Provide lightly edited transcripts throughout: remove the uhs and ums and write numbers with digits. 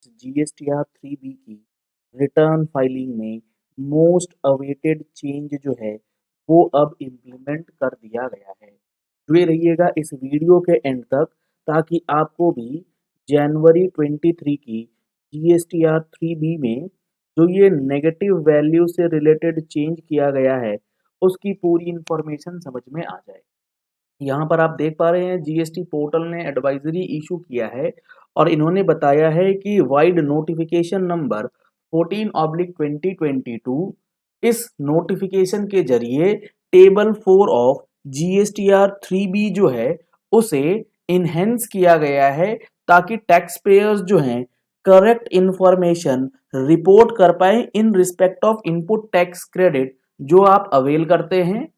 GSTR 3B की return filing में most awaited change जो है वो अब इम्प्लीमेंट कर दिया गया है। जुड़े रहिएगा इस वीडियो के एंड तक ताकि आपको भी जनवरी 23 की जीएसटीआर 3B में जो ये नेगेटिव वैल्यू से रिलेटेड चेंज किया गया है उसकी पूरी इंफॉर्मेशन समझ में आ जाए। यहाँ पर आप देख पा रहे हैं जीएसटी पोर्टल ने एडवाइजरी इशू किया है और इन्होंने बताया है कि वाइड नोटिफिकेशन नंबर 14/2022 इस नोटिफिकेशन के जरिए टेबल 4 ऑफ जीएसटीआर 3B जो है उसे इनहेंस किया गया है ताकि टैक्स पेयर्स जो हैं करेक्ट इंफॉर्मेशन रिपोर्ट कर पाए in respect of input tax credit जो आप अवेल करते हैं,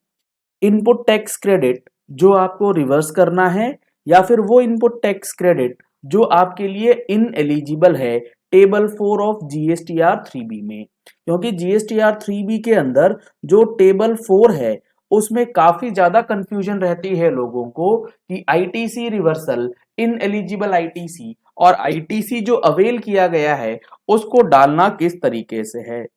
इनपुट टैक्स क्रेडिट जो आपको रिवर्स करना है या फिर वो इनपुट टैक्स क्रेडिट जो आपके लिए इनएलिजिबल है टेबल 4 ऑफ जीएसटीआर 3B में। क्योंकि जीएसटीआर 3B के अंदर जो टेबल 4 है उसमें काफी ज्यादा कंफ्यूजन रहती है लोगों को कि आईटीसी रिवर्सल, इनएलिजिबल आईटीसी और आईटीसी जो अवेल किया गया है उसको डालना किस तरीके से है।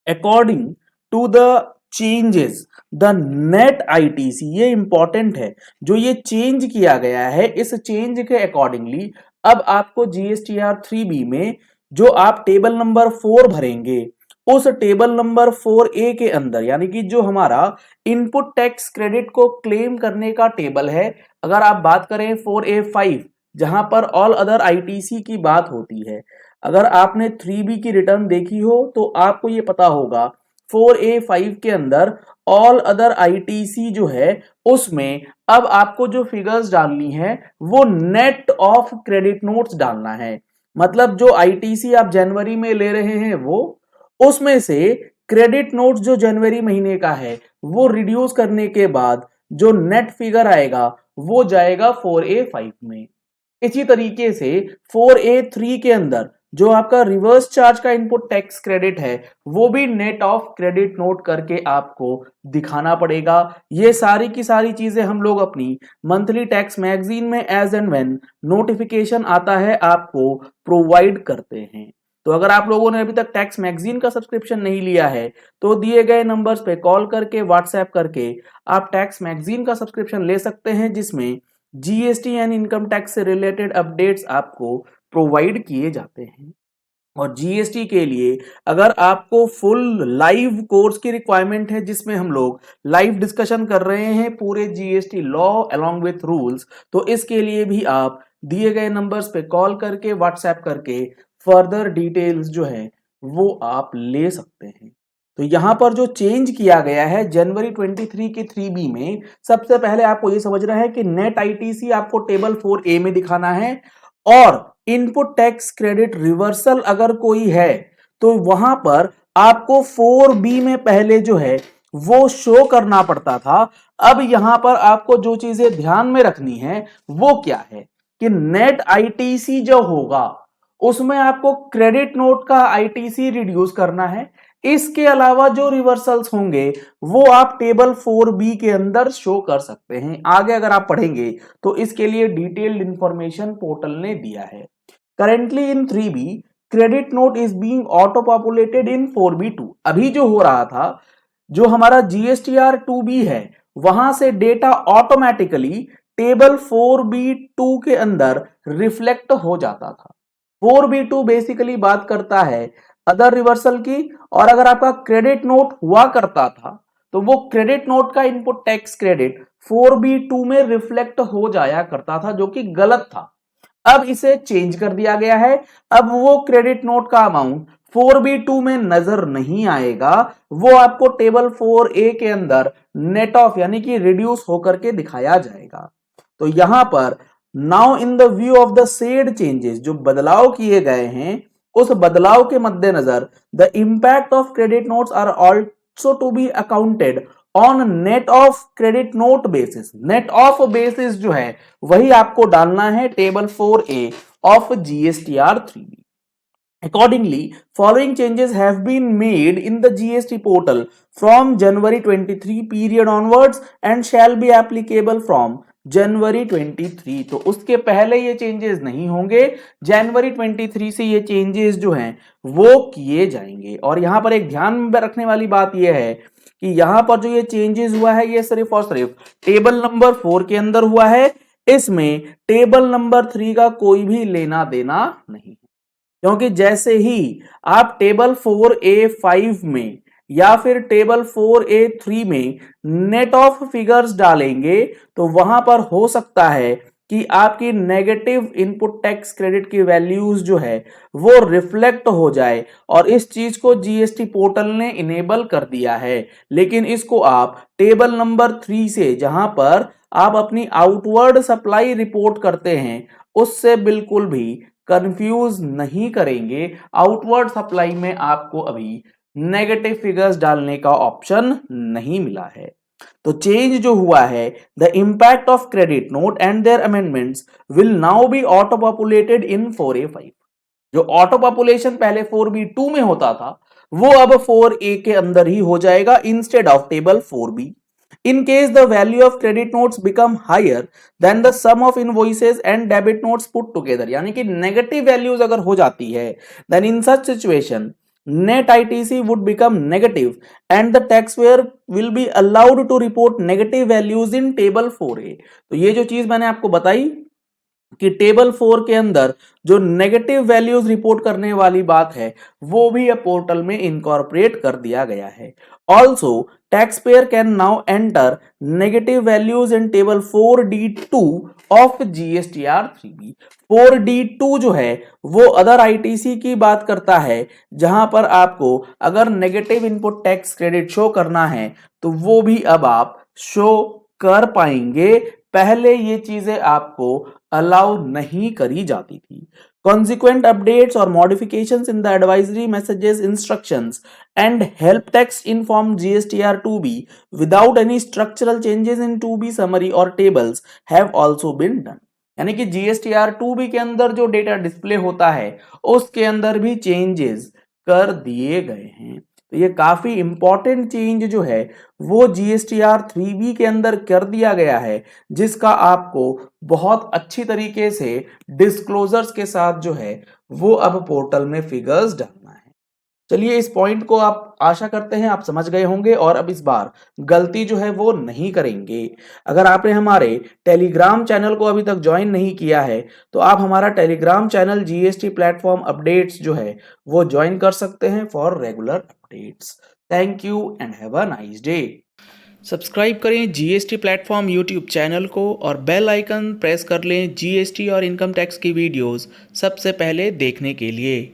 According to the changes the net ITC, ये इंपॉर्टेंट है, जो ये चेंज किया गया है इस चेंज के अकॉर्डिंगली अब आपको जीएसटीआर 3B में जो आप टेबल नंबर 4 भरेंगे उस टेबल नंबर 4A के अंदर यानी कि जो हमारा इनपुट टैक्स क्रेडिट को क्लेम करने का टेबल है, अगर आप बात करें 4A5 जहां पर ऑल अदर आईटीसी की बात होती है, अगर आपने 3B की रिटर्न देखी हो तो आपको ये पता होगा 4A5 के अंदर ऑल अदर आईटीसी जो है उसमें अब आपको जो फिगर्स डालनी है वो नेट ऑफ क्रेडिट नोट्स डालना है। मतलब जो आईटीसी आप जनवरी में ले रहे हैं वो उसमें से क्रेडिट नोट्स जो जनवरी महीने का है वो रिड्यूस करने के बाद जो नेट फिगर आएगा वो जाएगा 4A5 में। इसी तरीके से 4A3 के अंदर जो आपका रिवर्स चार्ज का इनपुट टैक्स क्रेडिट है वो भी नेट ऑफ क्रेडिट नोट करके आपको दिखाना पड़ेगा। ये सारी की सारी चीजें हम लोग अपनी मंथली टैक्स मैगजीन में एज एंड व्हेन नोटिफिकेशन आता है आपको प्रोवाइड करते हैं। तो अगर आप लोगों ने अभी तक टैक्स मैगजीन का सब्सक्रिप्शन नहीं लिया है तो दिए गए नंबर्स पे कॉल करके व्हाट्सएप करके आप टैक्स मैगजीन का सब्सक्रिप्शन ले सकते हैं जिसमें जीएसटी एंड इनकम टैक्स से रिलेटेड अपडेट्स आपको प्रोवाइड किए जाते हैं। और जीएसटी के लिए अगर आपको फुल लाइव कोर्स की रिक्वायरमेंट है जिसमें हम लोग लाइव डिस्कशन कर रहे हैं पूरे GST law along with rules, तो इसके लिए भी आप दिए गए नंबर्स पे कॉल करके व्हाट्सएप करके फर्दर डिटेल्स जो है वो आप ले सकते हैं। तो यहां पर जो चेंज किया गया है जनवरी 23 के 3B में, सबसे पहले आपको ये समझना है कि नेट आईटीसी आपको टेबल 4A में दिखाना है और इनपुट टैक्स क्रेडिट रिवर्सल अगर कोई है तो वहां पर आपको 4B में पहले जो है वो शो करना पड़ता था। अब यहां पर आपको जो चीजें ध्यान में रखनी है वो क्या है कि नेट आईटीसी जो होगा उसमें आपको क्रेडिट नोट का आईटीसी रिड्यूस करना है। इसके अलावा जो रिवर्सल्स होंगे वो आप टेबल 4B के अंदर शो कर सकते हैं। आगे अगर आप पढ़ेंगे तो इसके लिए डिटेल्ड इंफॉर्मेशन पोर्टल ने दिया है। Currently in 3B credit note is being auto populated in 4B2। अभी जो हो रहा था जो हमारा जीएसटीआर 2B है वहां से डेटा ऑटोमेटिकली टेबल 4B2 के अंदर रिफ्लेक्ट हो जाता था। 4B2 बेसिकली बात करता है अदर रिवर्सल की, और अगर आपका क्रेडिट नोट हुआ करता था तो वो क्रेडिट नोट का इनपुट टैक्स क्रेडिट 4B2 में रिफ्लेक्ट हो जाया करता था जो कि गलत था। अब इसे चेंज कर दिया गया है। अब वो क्रेडिट नोट का अमाउंट 4B2 में नजर नहीं आएगा, वो आपको टेबल 4A के अंदर नेट ऑफ यानी कि रिड्यूस होकर के दिखाया जाएगा। तो यहां पर now in the view of the said changes, जो बदलाव किए गए हैं उस बदलाव के मद्देनजर the impact of credit notes are also to be accounted on net of credit note basis. Net of basis जो है वही आपको डालना है table 4A of GSTR 3B। Accordingly, following changes have been made in the GST portal from January 23 period onwards and shall be applicable from जनवरी 23। तो उसके पहले ये चेंजेस नहीं होंगे, जनवरी 23 से ये चेंजेस जो हैं वो किए जाएंगे। और यहां पर एक ध्यान में रखने वाली बात यह है कि यहां पर जो ये चेंजेस हुआ है ये सिर्फ और सिर्फ टेबल नंबर 4 के अंदर हुआ है, इसमें टेबल नंबर 3 का कोई भी लेना देना नहीं, क्योंकि जैसे ही आप टेबल 4A5 में या फिर टेबल 4A3 में नेट ऑफ फिगर्स डालेंगे तो वहां पर हो सकता है कि आपकी नेगेटिव इनपुट टैक्स क्रेडिट की वैल्यूज जो है वो रिफ्लेक्ट हो जाए, और इस चीज को जीएसटी पोर्टल ने इनेबल कर दिया है। लेकिन इसको आप टेबल नंबर 3 से, जहां पर आप अपनी आउटवर्ड सप्लाई रिपोर्ट करते हैं, उससे बिल्कुल भी कंफ्यूज नहीं करेंगे। आउटवर्ड सप्लाई में आपको अभी नेगेटिव फिगर्स डालने का ऑप्शन नहीं मिला है। तो चेंज जो हुआ है, the impact of credit note and their amendments will now be auto populated in 4A5। जो ऑटो पॉपुलेशन पहले 4B2 में होता था वो अब 4A के अंदर ही हो जाएगा instead of table 4B। In case the value of credit notes become higher than the sum of invoices and debit notes put together, यानी कि नेगेटिव वैल्यूज अगर हो जाती है, then in such situation net ITC would become negative and the taxpayer will be allowed to report negative values in table 4A। तो ये जो चीज मैंने आपको बताई कि टेबल 4 के अंदर जो नेगेटिव वैल्यूज रिपोर्ट करने वाली बात है वो भी अब पोर्टल में इनकॉर्पोरेट कर दिया गया है। Also tax payer can now enter negative values in table 4D2 of GSTR 3B। 4D2 जो है वो अदर आईटीसी की बात करता है, जहां पर आपको अगर negative input tax credit show करना है तो वो भी अब आप शो कर पाएंगे। पहले ये चीजें आपको अलाउ नहीं करी जाती थी। Consequent updates or modifications in the advisory messages, instructions and help text in form GSTR 2B without any structural changes in 2B summary or tables have also been done। यानी कि GSTR 2B के अंदर जो data display होता है उसके अंदर भी चेंजेस कर दिए गए हैं। तो ये काफी इंपॉर्टेंट चेंज जो है वो GSTR 3B के अंदर कर दिया गया है, जिसका आपको बहुत अच्छी तरीके से डिस्क्लोजर्स के साथ जो है वो अब पोर्टल में फिगर्स डालना है। चलिए, इस पॉइंट को आप आशा करते हैं आप समझ गए होंगे और अब इस बार गलती जो है वो नहीं करेंगे। अगर आपने हमारे टेलीग्राम चैनल को अभी तक ज्वाइन नहीं किया है तो आप हमारा Telegram channel GST platform updates जो है वो ज्वाइन कर सकते हैं for regular updates. Thank you and have a nice day. Subscribe करें जीएसटी प्लेटफॉर्म यूट्यूब चैनल को और बेल आइकन प्रेस कर लें जीएसटी और इनकम टैक्स की वीडियोस सबसे पहले देखने के लिए।